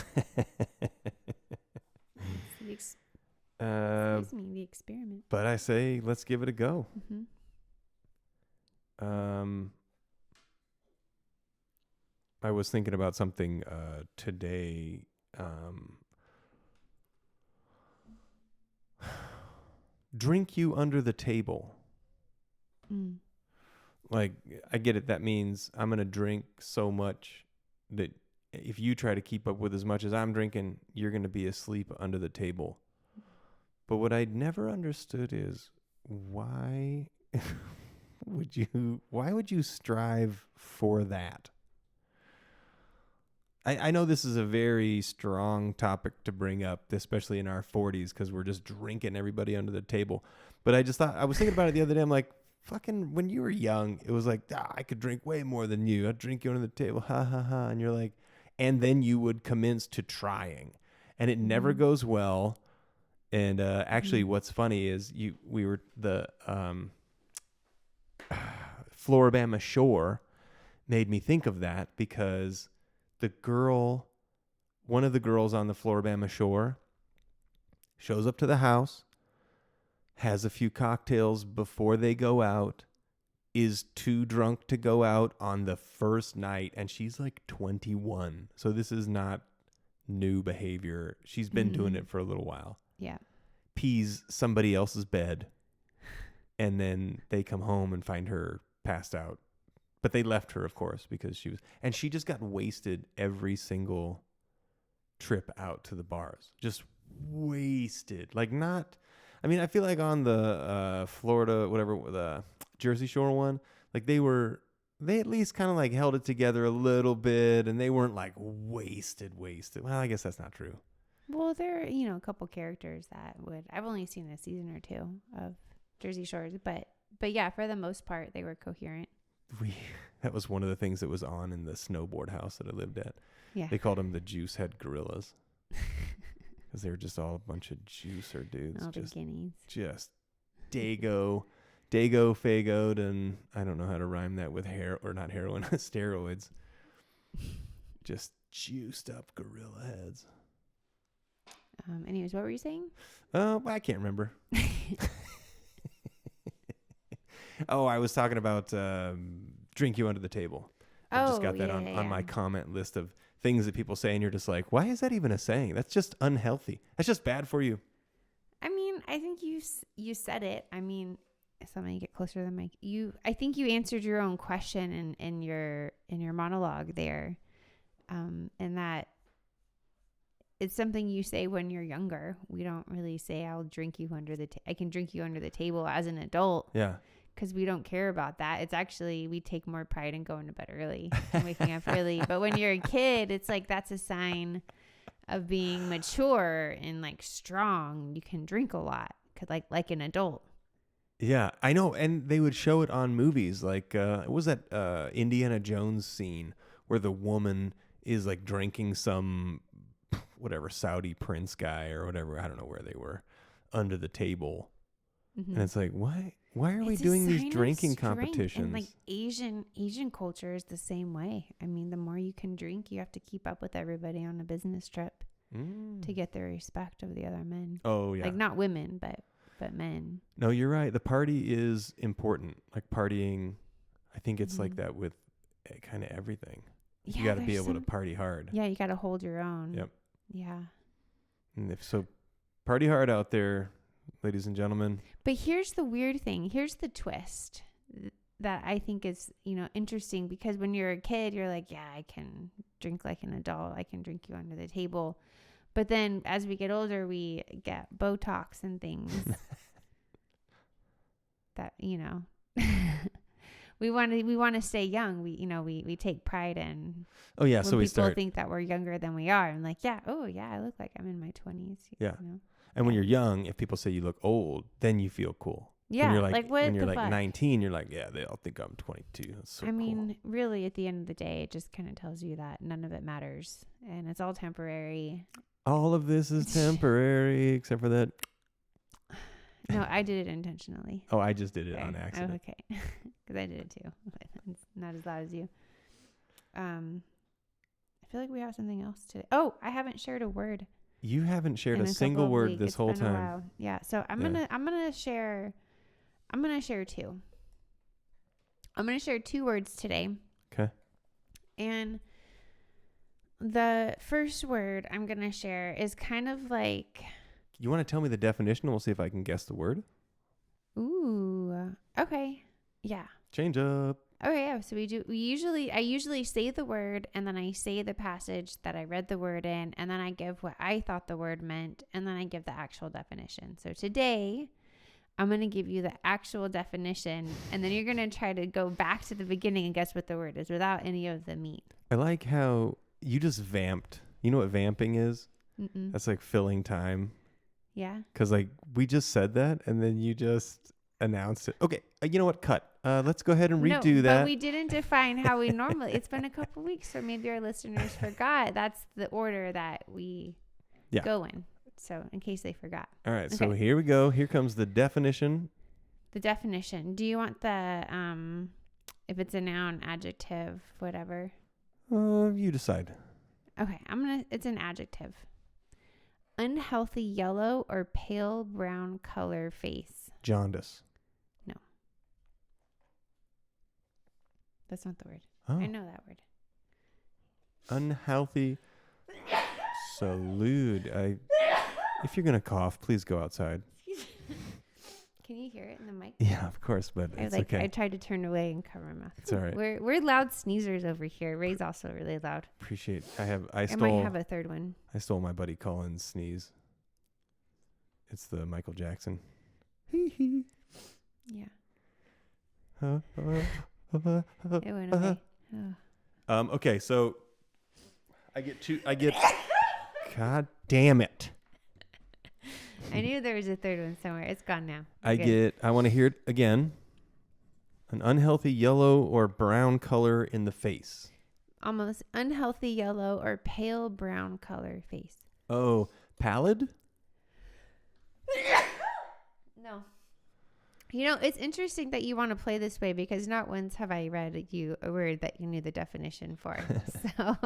The experiment. But I say, let's give it a go. Mm-hmm. I was thinking about something today. Drink you under the table. Mm. Like, I get it. That means I'm going to drink so much that if you try to keep up with as much as I'm drinking, you're going to be asleep under the table. But what I'd never understood is why would you strive for that? I know this is a very strong topic to bring up, especially in our 40s, because we're just drinking everybody under the table. But I was thinking about it the other day. I'm like, fucking, when you were young, it was like, I could drink way more than you. I'd drink you under the table. Ha, ha, ha. And you're like, and then you would commence to trying. And it never goes well. And actually, what's funny is the Floribama Shore made me think of that, because one of the girls on the Floribama Shore shows up to the house, has a few cocktails before they go out, is too drunk to go out on the first night, and she's like 21. So this is not new behavior. She's been doing it for a little while. Yeah. Pees somebody else's bed, and then they come home and find her passed out. But they left her, of course, because she just got wasted every single trip out to the bars. Just wasted. Like, not, I mean, I feel like on the Florida, whatever, the Jersey Shore one, like they at least kind of like held it together a little bit, and they weren't like wasted. Well, I guess that's not true. Well, there are, a couple characters that I've only seen a season or two of Jersey Shores, but yeah, for the most part, they were coherent. That was one of the things that was on in the snowboard house that I lived at. Yeah. They called them the Juice Head Gorillas, because they were just all a bunch of juicer dudes. All the guineas. Just Dago, Fagoed, and I don't know how to rhyme that with not heroin, steroids. Just juiced up gorilla heads. Anyways, what were you saying? I can't remember. Oh, I was talking about drink you under the table. I just got that on my comment list of things that people say, and you're just like, why is that even a saying? That's just unhealthy. That's just bad for you. I mean, I think you said it. I mean, something you get closer to the mic. I think you answered your own question in your monologue there. And that it's something you say when you're younger. We don't really say, I can drink you under the table as an adult. Yeah. Because we don't care about that. It's actually, we take more pride in going to bed early and waking up early. But when you're a kid, it's like, that's a sign of being mature and like strong. You can drink a lot, like an adult. Yeah, I know. And they would show it on movies. Like, what was that Indiana Jones scene where the woman is like drinking some whatever Saudi prince guy or whatever, I don't know where they were, under the table. Mm-hmm. And it's like, why are we doing these drinking competitions? And like Asian culture is the same way. I mean, the more you can drink, you have to keep up with everybody on a business trip to get the respect of the other men. Oh yeah. Like not women, but men. No, you're right. The party is important. Like partying, I think it's like that with kind of everything. Yeah, you got to be able to party hard. Yeah, you got to hold your own. Yep. Yeah. And party hard out there, ladies and gentlemen. But here's the weird thing. Here's the twist that I think is, interesting, because when you're a kid, you're like, yeah, I can drink like an adult. I can drink you under the table. But then as we get older, we get Botox and things that, we want to stay young. We take pride in. Oh yeah. When So people think that we're younger than we are. I'm like, yeah. Oh yeah. I look like I'm in my 20s. Yeah. And when you're young, if people say you look old, then you feel cool. Yeah. When you're like, what when you're the like fuck? 19, you're like, yeah, they all think I'm 22. That's so I mean, really, at the end of the day, it just kind of tells you that none of it matters and it's all temporary. All of this is temporary, except for that. No, I did it intentionally. Oh, I just did it on accident. Oh, okay. Because I did it too. It's not as loud as you. I feel like we have something else today. Oh, I haven't shared a word. You haven't shared a single word this whole time. While. Yeah. So I'm gonna share two. I'm gonna share 2 words today. Okay. And the first word I'm gonna share is kind of like. You want to tell me the definition? We'll see if I can guess the word. Ooh. Okay. Yeah. Change up. Okay, yeah. So I usually say the word, and then I say the passage that I read the word in, and then I give what I thought the word meant, and then I give the actual definition. So today, I'm going to give you the actual definition, and then you're going to try to go back to the beginning and guess what the word is without any of the meat. I like how you just vamped. You know what vamping is? Mm-mm. That's like filling time. Yeah. Because like we just said that, and then you just announced it. Okay, you know what? Cut. Let's go ahead and redo that. But we didn't define how we normally. It's been a couple weeks, so maybe our listeners forgot. That's the order that we go in. So in case they forgot. All right. Okay. So here we go. Here comes the definition. The definition. Do you want the if it's a noun, adjective, whatever? You decide. Okay. It's an adjective. Unhealthy yellow or pale brown color face. Jaundice. No. That's not the word. Oh. I know that word. Unhealthy. Salute. If you're gonna cough, please go outside. Can you hear it in the mic? Yeah, of course, but it's okay. I tried to turn away and cover my mouth. It's all right. We're loud sneezers over here. Ray's also really loud. Appreciate. I might have a third one. I stole my buddy Colin's sneeze. It's the Michael Jackson. Yeah. It went away. Oh. Okay, so I get. God damn it. I knew there was a third one somewhere. It's gone now. I want to hear it again. An unhealthy yellow or brown color in the face. Almost unhealthy yellow or pale brown color face. Oh, pallid? No. It's interesting that you want to play this way because not once have I read you a word that you knew the definition for. So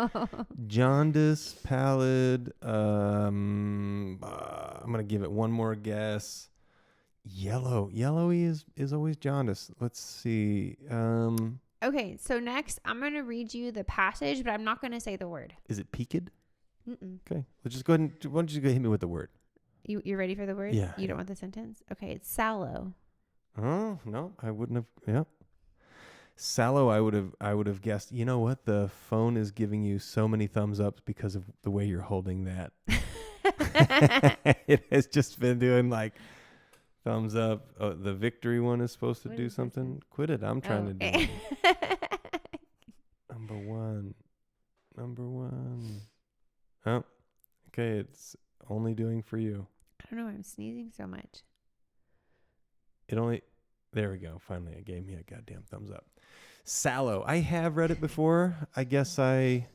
Jaundice, pallid. I'm gonna give it one more guess. Yellow. Yellowy is always jaundice. Let's see. Okay, so next I'm gonna read you the passage, but I'm not gonna say the word. Is it peaked? Mm-mm. Okay. Let's just go ahead and hit me with the word. You ready for the word? Yeah. You don't want the sentence? Okay, it's sallow. Oh, no, I wouldn't have. Yeah. Sallow, I would have guessed, you know what? The phone is giving you so many thumbs ups because of the way you're holding that. It has just been doing like thumbs up. Oh, the victory one is supposed to What do is this something. one? Quit it. I'm trying to do okay. it. Number one. Oh, okay. It's only doing for you. I don't know why I'm sneezing so much. There we go. Finally, it gave me a goddamn thumbs up. Sallow. I have read it before. I guess I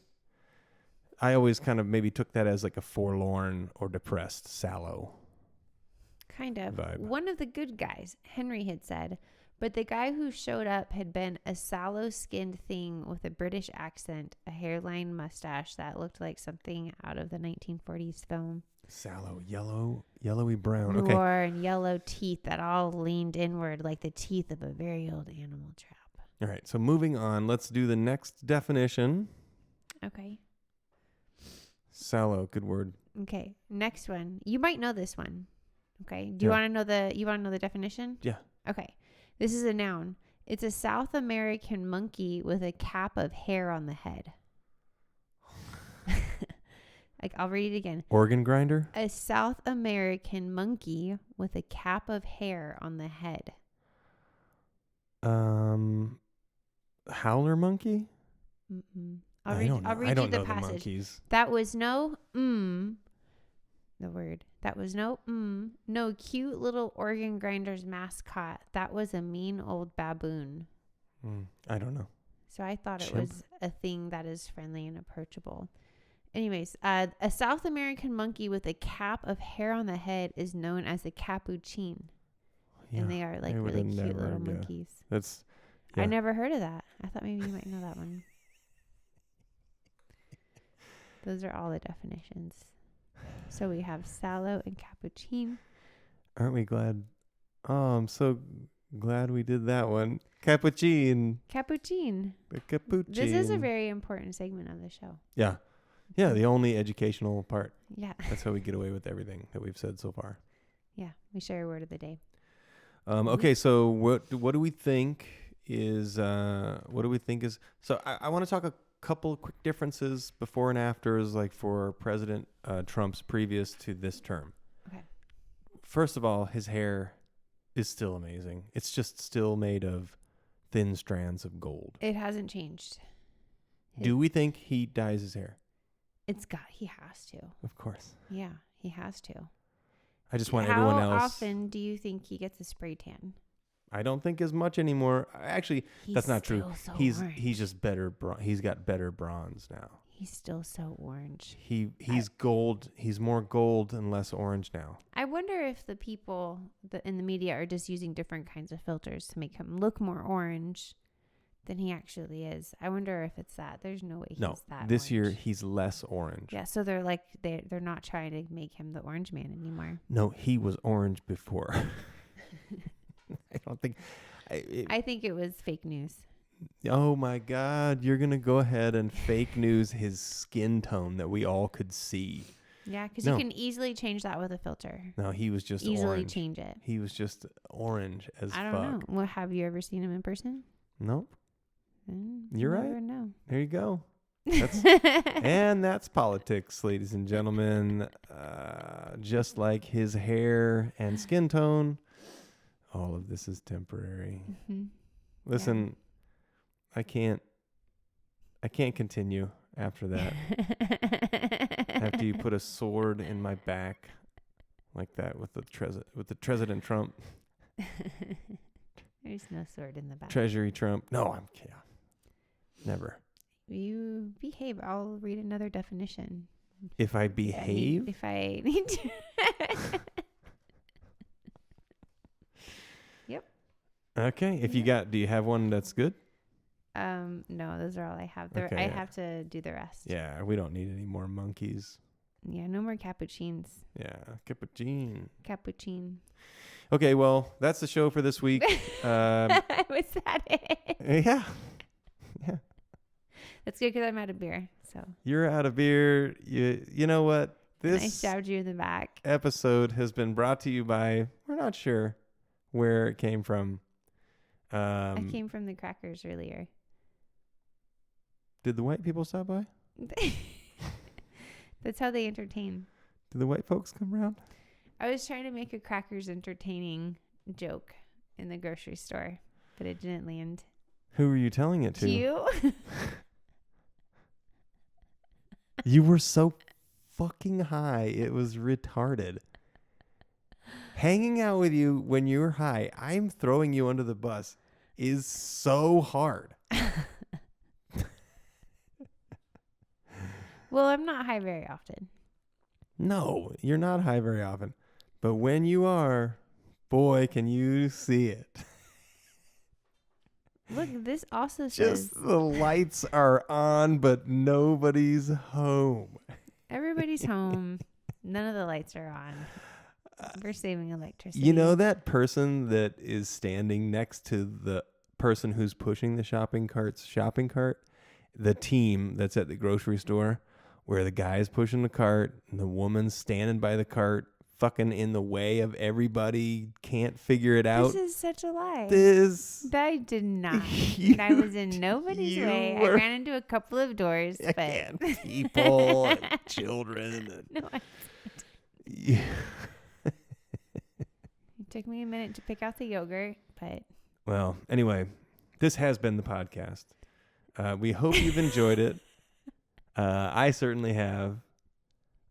always kind of maybe took that as like a forlorn or depressed sallow. Kind of. Vibe. One of the good guys, Henry had said, but the guy who showed up had been a sallow-skinned thing with a British accent, a hairline mustache that looked like something out of the 1940s film. Sallow, yellowy brown. Okay. Roar and yellow teeth that all leaned inward like the teeth of a very old animal trap. All right. So moving on, let's do the next definition. Okay. Sallow, good word. Okay. Next one. You might know this one. Okay. Do you want to know the definition? Yeah. Okay. This is a noun. It's a South American monkey with a cap of hair on the head. Like, I'll read it again. Organ grinder? A South American monkey with a cap of hair on the head. Howler monkey? Mm-mm. I'll read know you the the passage. monkeys. That was no the word. That was no cute little organ grinder's mascot. That was a mean old baboon. I don't know. So I thought it Chimp. was a thing that is friendly and approachable. Anyways, a South American monkey with a cap of hair on the head is known as a capuchin. Yeah, And they are like I really would've cute never little guessed. monkeys. That's. I Yeah. never heard of that. I thought maybe you might know that one. Those are all the definitions. So we have sallow and capuchin. Aren't we glad? Oh, I'm so glad we did that one. Cappuccino. Capuchin. The cappuccino. This is a very important segment of the show. Yeah. Yeah, the only educational part. Yeah. That's how we get away with everything that we've said so far. Yeah. We share a word of the day. Okay, so what do we think is so I want to talk a couple of quick differences before and afters, like for President Trump's previous to this term. Okay. First of all, his hair is still amazing. It's just still made of thin strands of gold. It hasn't changed. Do we think he dyes his hair? He has to. Of course. Yeah, he has to. I just want everyone else. How often do you think he gets a spray tan? I don't think as much anymore. Actually, that's not true. So He's orange. just better. He's got better bronze now. He's still so orange. He's gold. He's more gold and less orange now. I wonder if the people in the media are just using different kinds of filters to make him look more orange than he actually is. I wonder if it's that. There's no way he's that this year orange. he's less orange. Yeah, so they're like they're not trying to make him the orange man anymore. No, he was orange before. I don't think. I think it was fake news. Oh my God! You're gonna go ahead and fake news his skin tone that we all could see. Yeah, because No. you can easily change that with a filter. No, he was just Easily orange. change it. He was just orange as I don't fuck. know. Well, have you ever seen him in person? Nope. Then You're you right. never know. There you go. And that's politics, ladies and gentlemen. Just like his hair and skin tone, all of this is temporary. Mm-hmm. Listen, I can't continue after that. After you put a sword in my back like that with the President Trump. There's no sword in the back. Treasury Trump. No, I'm kidding. Never. You behave. I'll read another definition. If I behave? If I need to. Yep. Okay. If you do you have one that's good? No, those are all I have. Okay, I yeah. have to do the rest. Yeah, we don't need any more monkeys. Yeah, no more cappuccins. Yeah, cappuccino. Cappuccine. Okay, well, that's the show for this week. Was that it? Yeah. That's good because I'm out of beer. So You're out of beer. You know what? I This stabbed you in the back. episode has been brought to you by, we're not sure where it came from. I came from the crackers earlier. Did the white people stop by? That's how they entertain. Did the white folks come around? I was trying to make a crackers entertaining joke in the grocery store, but it didn't land. Who were you telling it to? You? You were so fucking high. It was retarded. Hanging out with you when you're high, I'm throwing you under the bus, is so hard. Well, I'm not high very often. No, you're not high very often. But when you are, boy, can you see it. Look, this also says Just the lights are on, but nobody's home. everybody's home. None of the lights are on. We're saving electricity. You know that person that is standing next to the person who's pushing the shopping cart? The team that's at the grocery store where the guy's pushing the cart and the woman's standing by the cart fucking in the way of everybody, can't figure it out. This is such a lie. I did not. And I was in nobody's way. I ran into a couple of doors, but and people and children. And no, yeah. it took me a minute to pick out the yogurt, but Well, anyway, this has been the podcast. We hope you've enjoyed it. I certainly have.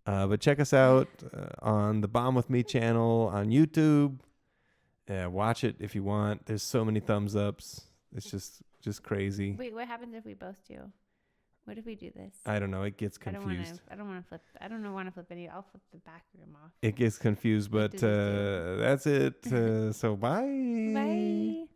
But check us out on the Bomb With Me channel on YouTube. Watch it if you want. There's so many thumbs ups. It's just crazy. wait, what happens if we both do? What if we do this? I don't know. It gets confused. I don't want to flip. I don't want to flip any. I'll flip the back room off. It gets confused, but that's it. So bye. Bye.